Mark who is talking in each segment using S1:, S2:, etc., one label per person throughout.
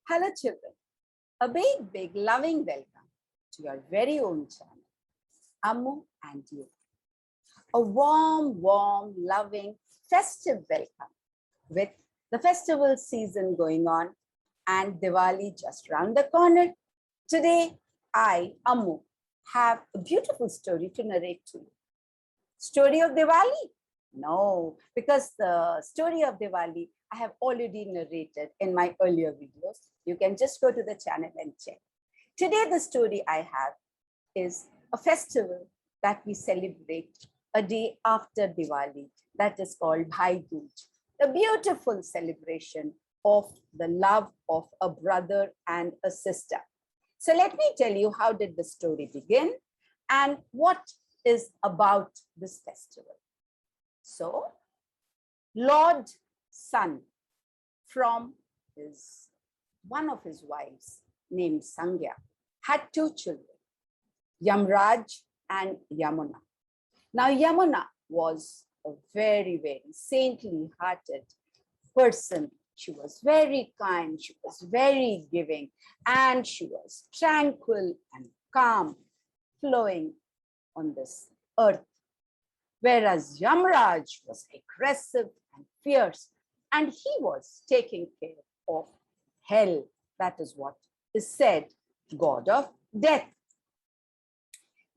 S1: Hello children, a big loving welcome to your very own channel, Ammu and You. A warm, loving, festive welcome with the festival season going on and Diwali just round the corner. Today, I, Ammu, have a beautiful story to narrate to you. Story of Diwali? No, because the story of Diwali I have already narrated in my earlier videos. You can just go to the channel and check. Today, the story I have is a festival that we celebrate a day after Diwali that is called Bhai Duj, a beautiful celebration of the love of a brother and a sister. So let me tell you how did the story begin and what is about this festival. So, Lord Sun from one of his wives named Sangya had two children, Yamaraj and Yamuna. Now, Yamuna was a very saintly hearted person. She was very kind, she was very giving, and she was tranquil and calm, flowing on this earth. Whereas Yamaraj was aggressive and fierce, and he was taking care of hell. That is what is said, god of death.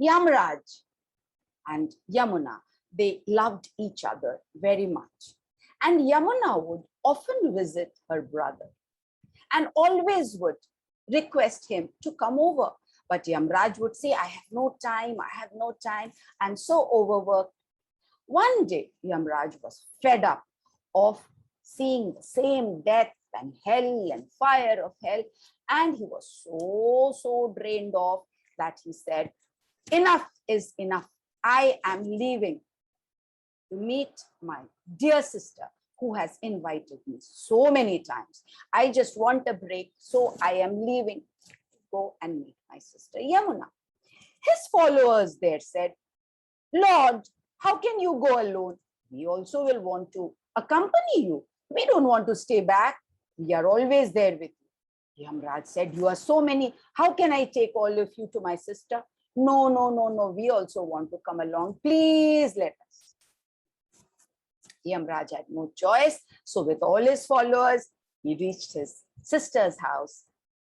S1: Yamaraj and Yamuna, they loved each other very much. And Yamuna would often visit her brother and always would request him to come over. But Yamaraj would say, I have no time, and so overworked. One day, Yamaraj was fed up of seeing the same death and hell and fire of hell. And he was so drained off that he said, enough is enough. I am leaving to meet my dear sister who has invited me so many times. I just want a break, so I am leaving to go and meet my sister Yamuna. His followers there said, Lord, how can you go alone? We also will want to accompany you. We don't want to stay back. We are always there with you. Yamaraj said, you are so many. How can I take all of you to my sister? No. We also want to come along. Please let us. Yamaraj had no choice. So with all his followers, he reached his sister's house,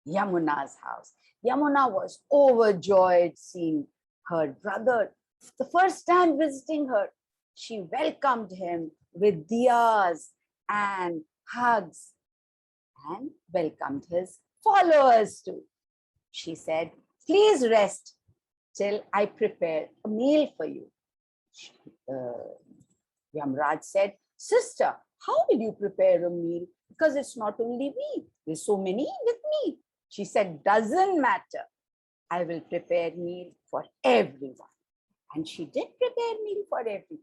S1: Yamuna's house. Yamuna was overjoyed seeing her brother. The first time visiting her, she welcomed him with diyas and hugs and welcomed his followers too. She said, please rest till I prepare a meal for you. Yamaraj said, sister, how will you prepare a meal? Because it's not only me, there's so many with me. She said, doesn't matter. I will prepare meal for everyone. And she did prepare meal for everyone.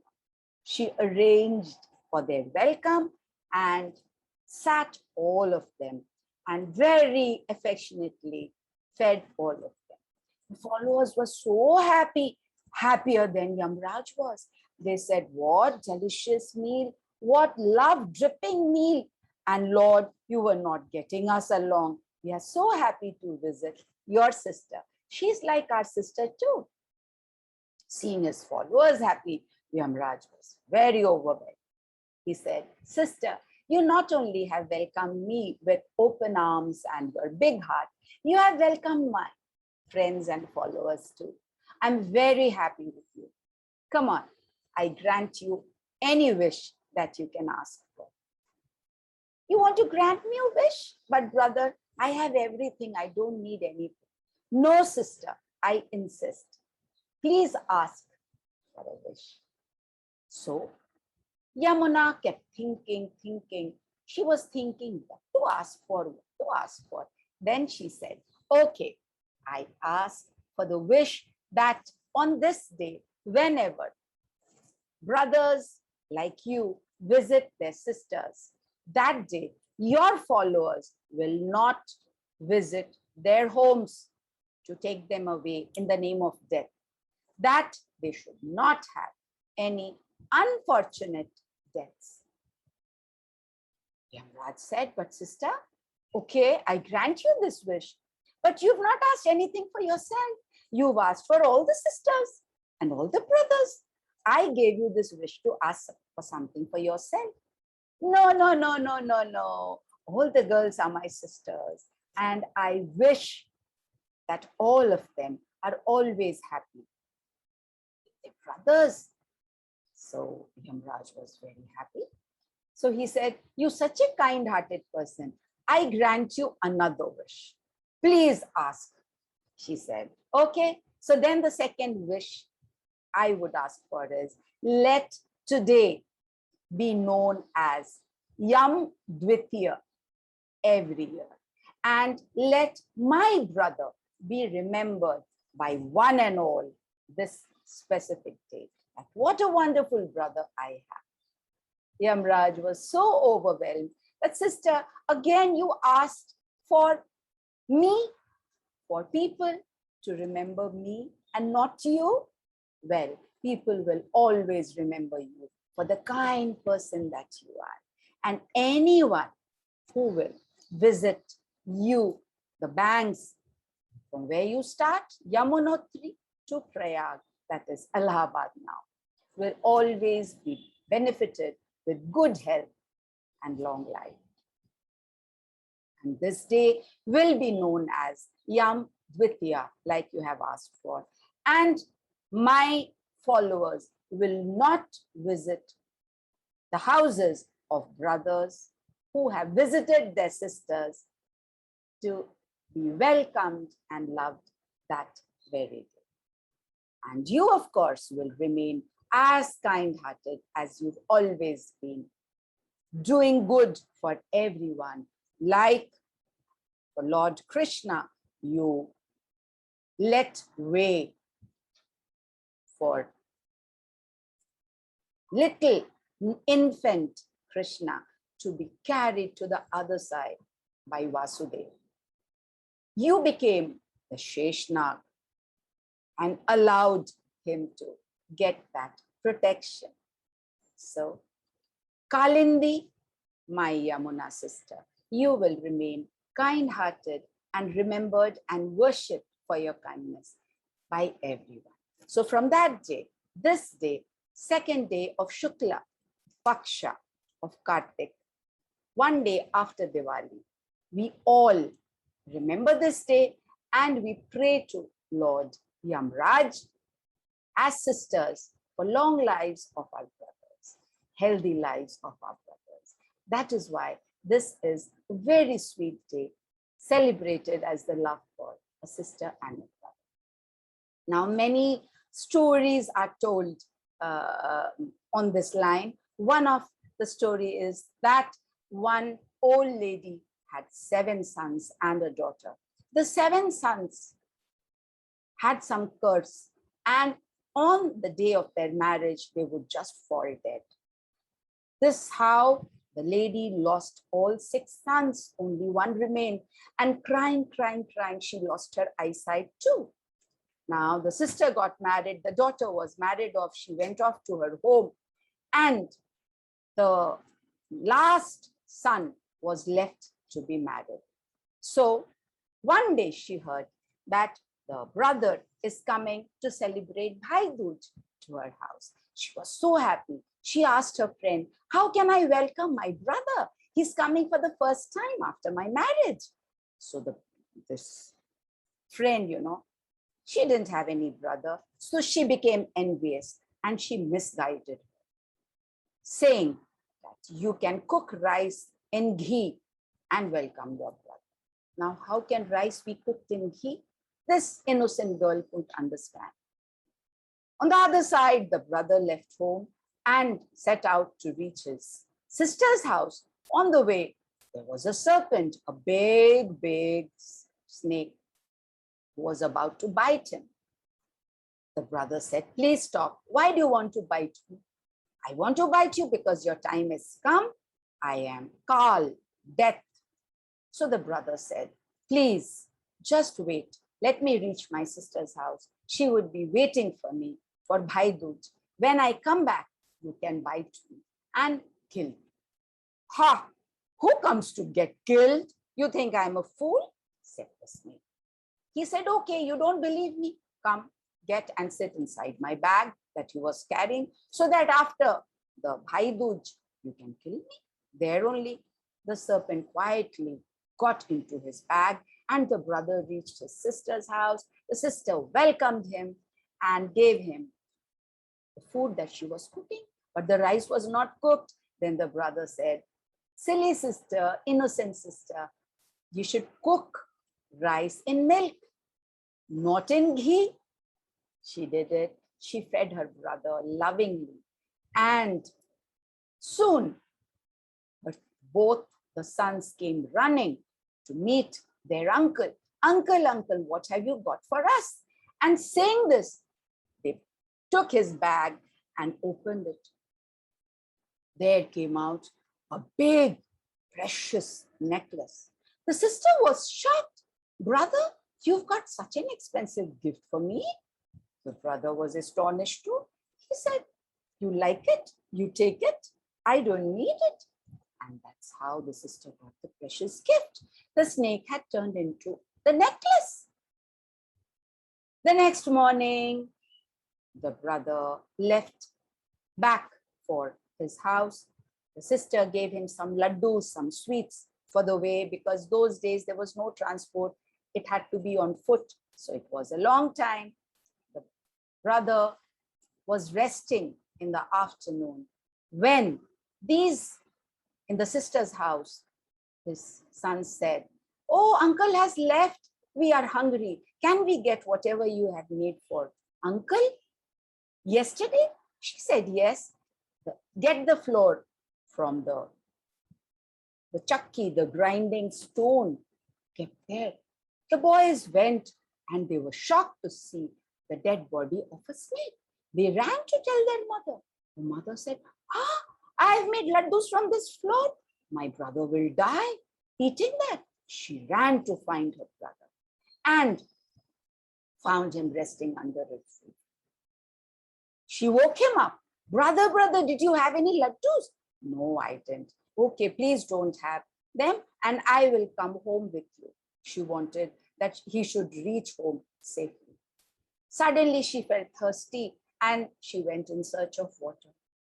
S1: She arranged for their welcome and sat all of them and very affectionately fed all of them. The followers were so happy, happier than Yamaraj was. They said, what delicious meal, what love dripping meal. And Lord, you were not getting us along. We are so happy to visit your sister. She's like our sister too. Seeing his followers happy, Yamaraj was very overwhelmed. He said, sister, you not only have welcomed me with open arms and your big heart, you have welcomed my friends and followers too. I'm very happy with you. Come on, I grant you any wish that you can ask for. You want to grant me a wish? But brother, I have everything. I don't need anything. No, sister, I insist. Please ask for a wish. So Yamuna kept thinking. She was thinking what to ask for. Then she said, okay, I ask for the wish that on this day, whenever brothers like you visit their sisters, that day, your followers will not visit their homes to take them away in the name of death. That they should not have any unfortunate deaths. Yamaraj said, but sister, Okay, I grant you this wish, but you've not asked anything for yourself. You've asked for all the sisters and all the brothers. I gave you this wish to ask for something for yourself. No, no, no, no, no, no. All the girls are my sisters, and I wish that all of them are always happy. They're brothers. So Yamaraj was very happy. So he said, "You're such a kind-hearted person. I grant you another wish. Please ask." She said, "Okay." So then the second wish I would ask for is, let today be known as Yam Dwitiya every year. And let my brother be remembered by one and all this specific day. And what a wonderful brother I have. Yamraj was so overwhelmed. But sister, again you asked for me, for people to remember me and not you. Well, people will always remember you for the kind person that you are. And anyone who will visit you, the banks, from where you start, Yamunotri to Prayag, that is Allahabad now, will always be benefited with good health and long life. And this day will be known as Yam Dwitiya, like you have asked for. And my followers will not visit the houses of brothers who have visited their sisters to be welcomed and loved that very day. And you, of course, will remain as kind-hearted as you've always been, doing good for everyone. Like for Lord Krishna, you let way for little infant Krishna to be carried to the other side by Vasudeva. You became the Sheshnag and allowed him to get that protection. So, Kalindi, my Yamuna sister, you will remain kind-hearted and remembered and worshipped for your kindness by everyone. So from that day, this day, second day of Shukla Paksha of Kartik, one day after Diwali, we all remember this day and we pray to Lord Yamaraj as sisters for long lives of our brothers, healthy lives of our brothers. That is why this is a very sweet day, celebrated as the love for a sister and a brother. Now, many stories are told on this line. One of the story is that one old lady had 7 sons and a daughter. The 7 sons had some curse, and on the day of their marriage, they would just fall dead. This how the lady lost all 6 sons, only one remained, and crying, she lost her eyesight too. Now the sister got married, the daughter was married off, she went off to her home, and the last son was left to be married. So one day she heard that the brother is coming to celebrate Bhai Duj to her house. She was so happy. She asked her friend, "How can I welcome my brother? He's coming for the first time after my marriage." So this friend, she didn't have any brother. So she became envious and she misguided her, saying that you can cook rice in ghee and welcome your brother. Now, how can rice be cooked in ghee? This innocent girl couldn't understand. On the other side, the brother left home and set out to reach his sister's house. On the way, there was a serpent, a big snake, who was about to bite him. The brother said, "Please stop. Why do you want to bite me?" "I want to bite you because your time has come. I am Kal, death." So the brother said, "Please, just wait. Let me reach my sister's house. She would be waiting for me for Bhai Duj. When I come back, you can bite me and kill me." "Ha! Who comes to get killed?" You think I'm a fool? Said the snake. He said, okay, you don't believe me? Come, get and sit inside my bag that he was carrying, so that after the Bhai Duj, you can kill me. There only the serpent quietly got into his bag, and the brother reached his sister's house. The sister welcomed him and gave him the food that she was cooking, but the rice was not cooked. Then the brother said, silly sister, innocent sister, you should cook rice in milk, not in ghee. She did it. She fed her brother lovingly. And soon, but both the sons came running to meet their uncle. Uncle, uncle, what have you got for us? And saying this, they took his bag and opened it. There came out a big, precious necklace. The sister was shocked. Brother, you've got such an expensive gift for me. The brother was astonished too. He said, you like it? You take it? I don't need it. And that's how the sister got the precious gift. The snake had turned into the necklace. The next morning, the brother left back for his house. The sister gave him some laddus, some sweets for the way, because those days there was no transport. It had to be on foot. So it was a long time. The brother was resting in the afternoon when these, in the sister's house, his son said, oh, uncle has left. We are hungry. Can we get whatever you have made for uncle? Yesterday? She said, yes. Get the flour from the chakki, the grinding stone kept there. The boys went and they were shocked to see the dead body of a snake. They ran to tell their mother. The mother said, I've made laddus from this flour. My brother will die eating that. She ran to find her brother and found him resting under a tree. She woke him up. Brother, brother, did you have any laddus? No, I didn't. Okay, please don't have them and I will come home with you. She wanted that he should reach home safely. Suddenly she felt thirsty and she went in search of water.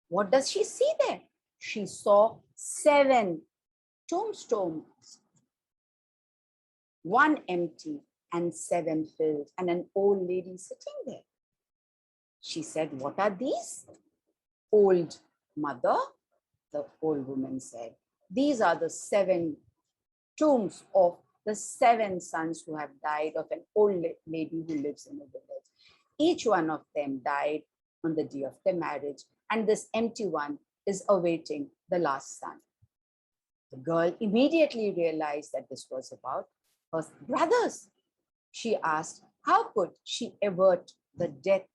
S1: What does she see there? She saw 7 tombstones, 1 empty and 7 filled, and an old lady sitting there. She said, what are these? Old mother, the old woman said, these are the 7 tombs of the 7 sons who have died of an old lady who lives in a village. Each one of them died on the day of their marriage, and this empty one is awaiting the last son. The girl immediately realized that this was about her brothers. She asked, how could she avert the death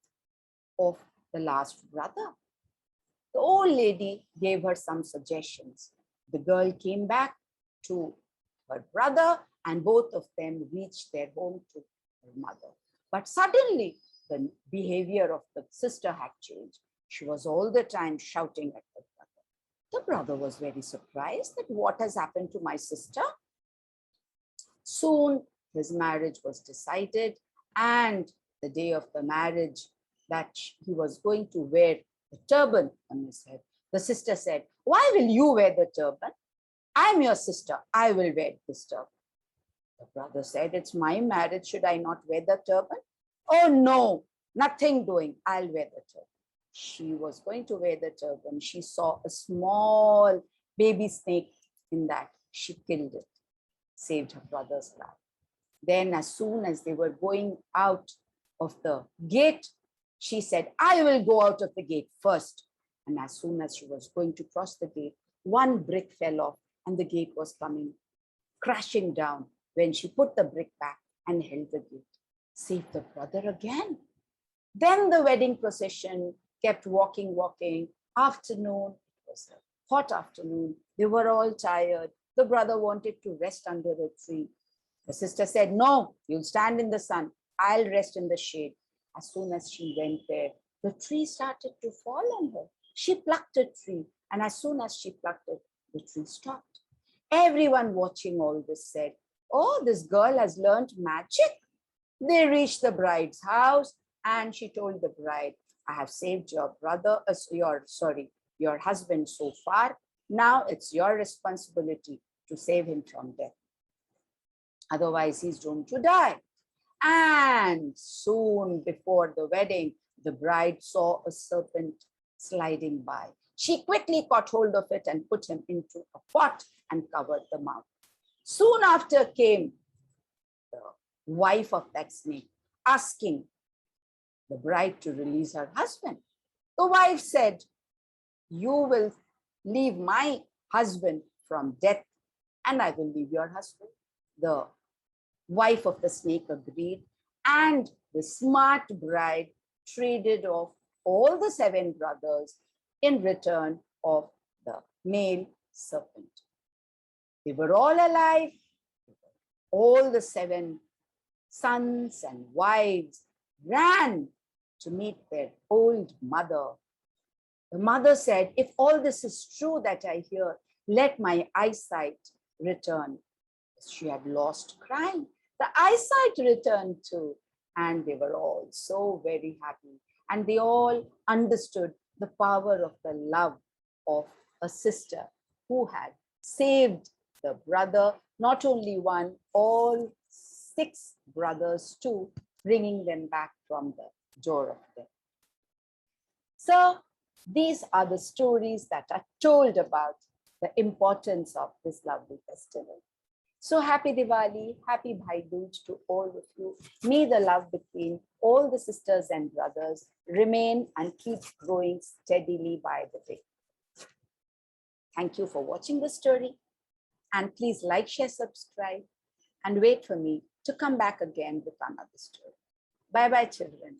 S1: of the last brother? The old lady gave her some suggestions. The girl came back to her brother and both of them reached their home to her mother. But suddenly the behavior of the sister had changed. She was all the time shouting at the brother. The brother was very surprised that what has happened to my sister? Soon his marriage was decided, and the day of the marriage that he was going to wear the turban on his head. The sister said, why will you wear the turban? I'm your sister. I will wear this turban. The brother said, it's my marriage. Should I not wear the turban? Oh, no, nothing doing. I'll wear the turban. She was going to wear the turban. She saw a small baby snake in that. She killed it, saved her brother's life. Then as soon as they were going out of the gate, she said, I will go out of the gate first. And as soon as she was going to cross the gate, one brick fell off and the gate was coming crashing down. When she put the brick back and held the gate, saved the brother again. Then the wedding procession kept walking. Afternoon, it was a hot afternoon. They were all tired. The brother wanted to rest under a tree. The sister said, no, you'll stand in the sun. I'll rest in the shade. As soon as she went there, the tree started to fall on her. She plucked a tree, and as soon as she plucked it, the tree stopped. Everyone watching all this said, "Oh, this girl has learned magic." They reached the bride's house and she told the bride, "I have saved your brother, your husband so far. Now it's your responsibility to save him from death. Otherwise, he's doomed to die." And soon before the wedding, the bride saw a serpent sliding by. She quickly caught hold of it and put him into a pot and covered the mouth. Soon after came the wife of that snake, asking the bride to release her husband. The wife said, "You will leave my husband from death, and I will leave your husband." The wife of the snake agreed, and the smart bride traded off all the 7 brothers in return of the male serpent. They were all alive. All the 7 sons and wives ran to meet their old mother. The mother said, "If all this is true that I hear, let my eyesight return." She had lost crying. The eyesight returned too, and they were all so very happy. And they all understood the power of the love of a sister who had saved the brother, not only one, all 6 brothers too, bringing them back from the door of death. So these are the stories that are told about the importance of this lovely festival. So happy Diwali, happy Bhai Duj to all of you. May the love between all the sisters and brothers remain and keep growing steadily by the day. Thank you for watching the story. And please like, share, subscribe, and wait for me to come back again with another story. Bye-bye, children.